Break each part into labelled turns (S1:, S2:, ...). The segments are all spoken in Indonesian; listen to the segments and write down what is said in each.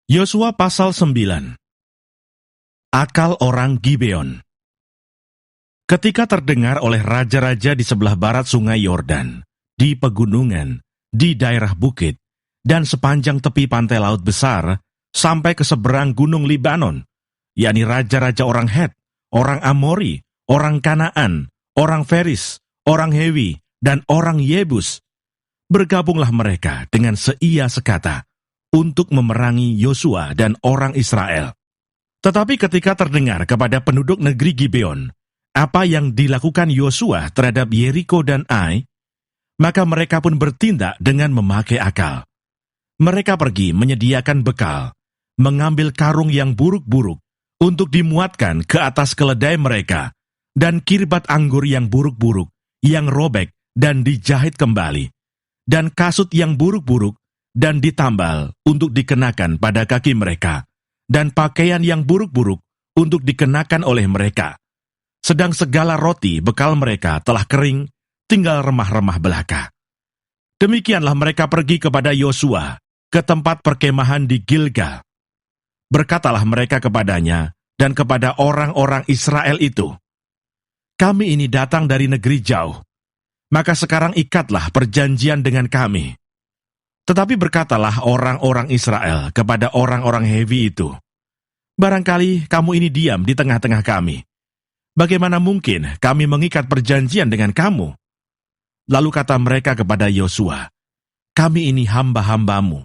S1: Yosua pasal 9. Akal orang Gibeon. Ketika terdengar oleh raja-raja di sebelah barat sungai Yordan, di pegunungan, di daerah bukit, dan sepanjang tepi pantai laut besar, sampai ke seberang gunung Libanon, yakni raja-raja orang Het, orang Amori, orang Kanaan, orang Feris, orang Hewi, dan orang Yebus, bergabunglah mereka dengan seia sekata untuk memerangi Yosua dan orang Israel. Tetapi ketika terdengar kepada penduduk negeri Gibeon apa yang dilakukan Yosua terhadap Yeriko dan Ai, maka mereka pun bertindak dengan memakai akal. Mereka pergi menyediakan bekal, mengambil karung yang buruk-buruk untuk dimuatkan ke atas keledai mereka, dan kirbat anggur yang buruk-buruk, yang robek dan dijahit kembali, dan kasut yang buruk-buruk dan ditambal untuk dikenakan pada kaki mereka, dan pakaian yang buruk-buruk untuk dikenakan oleh mereka. Sedang segala roti bekal mereka telah kering, tinggal remah-remah belaka. Demikianlah mereka pergi kepada Yosua, ke tempat perkemahan di Gilgal. Berkatalah mereka kepadanya dan kepada orang-orang Israel itu, "Kami ini datang dari negeri jauh, maka sekarang ikatlah perjanjian dengan kami." Tetapi berkatalah orang-orang Israel kepada orang-orang Hewi itu, "Barangkali kamu ini diam di tengah-tengah kami. Bagaimana mungkin kami mengikat perjanjian dengan kamu?" Lalu kata mereka kepada Yosua, "Kami ini hamba-hambamu."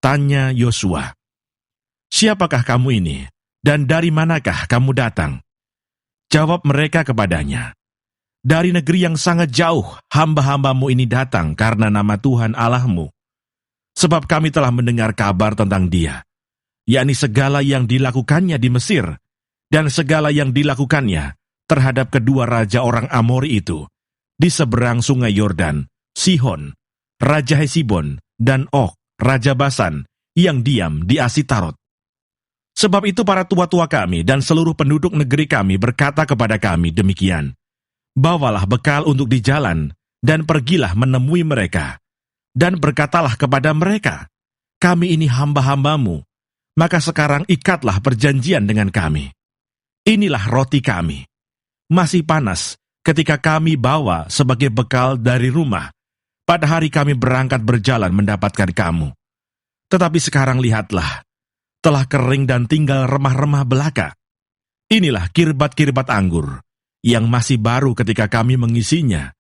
S1: Tanya Yosua, "Siapakah kamu ini, dan dari manakah kamu datang?" Jawab mereka kepadanya, "Dari negeri yang sangat jauh hamba-hambamu ini datang karena nama Tuhan Allahmu. Sebab kami telah mendengar kabar tentang dia, yakni segala yang dilakukannya di Mesir, dan segala yang dilakukannya terhadap kedua raja orang Amori itu, di seberang sungai Yordan, Sihon, Raja Hesibon, dan Og, Raja Basan, yang diam di Asitarot. Sebab itu para tua-tua kami dan seluruh penduduk negeri kami berkata kepada kami demikian, bawalah bekal untuk di jalan, dan pergilah menemui mereka. Dan berkatalah kepada mereka, kami ini hamba-hambamu, maka sekarang ikatlah perjanjian dengan kami. Inilah roti kami, masih panas ketika kami bawa sebagai bekal dari rumah, pada hari kami berangkat berjalan mendapatkan kamu. Tetapi sekarang lihatlah, telah kering dan tinggal remah-remah belaka. Inilah kirbat-kirbat anggur, yang masih baru ketika kami mengisinya.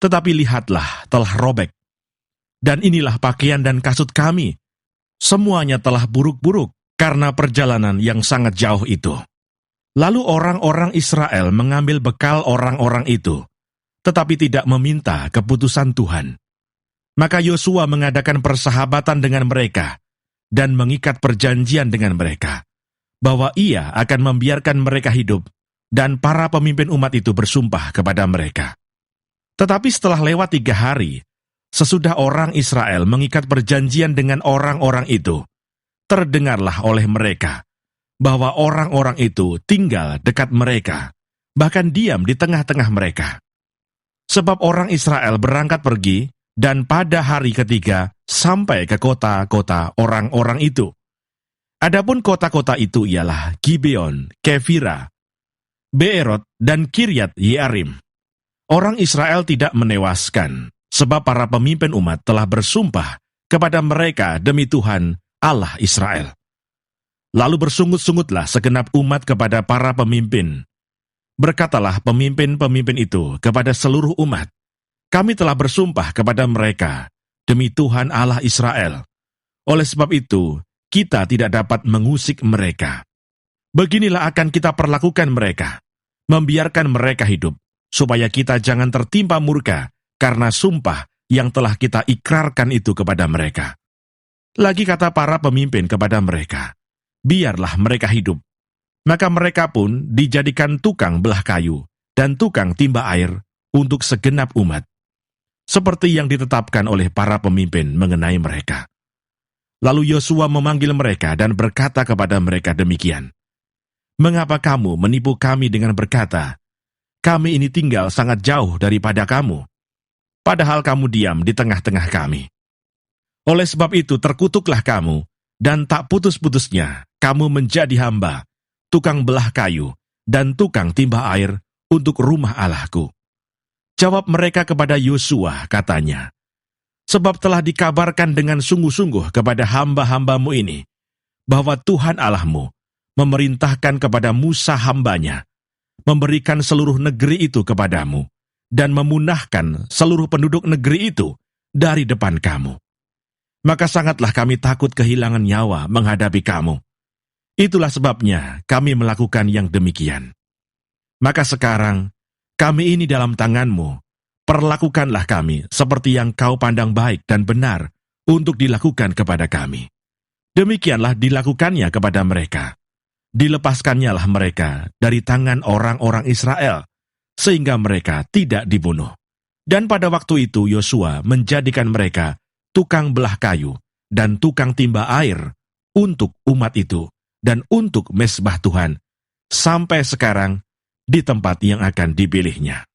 S1: Tetapi lihatlah, telah robek. Dan inilah pakaian dan kasut kami, semuanya telah buruk-buruk karena perjalanan yang sangat jauh itu. Lalu orang-orang Israel mengambil bekal orang-orang itu, tetapi tidak meminta keputusan Tuhan. Maka Yosua mengadakan persahabatan dengan mereka, dan mengikat perjanjian dengan mereka, bahwa ia akan membiarkan mereka hidup, dan para pemimpin umat itu bersumpah kepada mereka. Tetapi setelah lewat 3 hari, sesudah orang Israel mengikat perjanjian dengan orang-orang itu, terdengarlah oleh mereka bahwa orang-orang itu tinggal dekat mereka, bahkan diam di tengah-tengah mereka. Sebab orang Israel berangkat pergi, dan pada hari ketiga sampai ke kota-kota orang-orang itu. Adapun kota-kota itu ialah Gibeon, Kefira, Beerot, dan Kiryat Yearim. Orang Israel tidak menewaskan, sebab para pemimpin umat telah bersumpah kepada mereka demi Tuhan Allah Israel. Lalu bersungut-sungutlah segenap umat kepada para pemimpin. Berkatalah pemimpin-pemimpin itu kepada seluruh umat, kami telah bersumpah kepada mereka demi Tuhan Allah Israel. Oleh sebab itu, kita tidak dapat mengusik mereka. Beginilah akan kita perlakukan mereka, membiarkan mereka hidup, supaya kita jangan tertimpa murka karena sumpah yang telah kita ikrarkan itu kepada mereka. Lagi kata para pemimpin kepada mereka, biarlah mereka hidup. Maka mereka pun dijadikan tukang belah kayu dan tukang timba air untuk segenap umat, seperti yang ditetapkan oleh para pemimpin mengenai mereka. Lalu Yosua memanggil mereka dan berkata kepada mereka demikian, "Mengapa kamu menipu kami dengan berkata, kami ini tinggal sangat jauh daripada kamu, padahal kamu diam di tengah-tengah kami? Oleh sebab itu terkutuklah kamu, dan tak putus-putusnya kamu menjadi hamba, tukang belah kayu, dan tukang timba air untuk rumah Allahku. Jawab mereka kepada Yosua, katanya, sebab telah dikabarkan dengan sungguh-sungguh kepada hamba-hambamu ini, bahwa Tuhan Allahmu memerintahkan kepada Musa hambanya, memberikan seluruh negeri itu kepadamu, dan memunahkan seluruh penduduk negeri itu dari depan kamu. Maka sangatlah kami takut kehilangan nyawa menghadapi kamu. Itulah sebabnya kami melakukan yang demikian. Maka sekarang, kami ini dalam tanganmu, perlakukanlah kami seperti yang kau pandang baik dan benar untuk dilakukan kepada kami. Demikianlah dilakukannya kepada mereka. Dilepaskannyalah mereka dari tangan orang-orang Israel, sehingga mereka tidak dibunuh. Dan pada waktu itu Yosua menjadikan mereka tukang belah kayu dan tukang timba air untuk umat itu dan untuk mezbah Tuhan, sampai sekarang di tempat yang akan dipilihnya.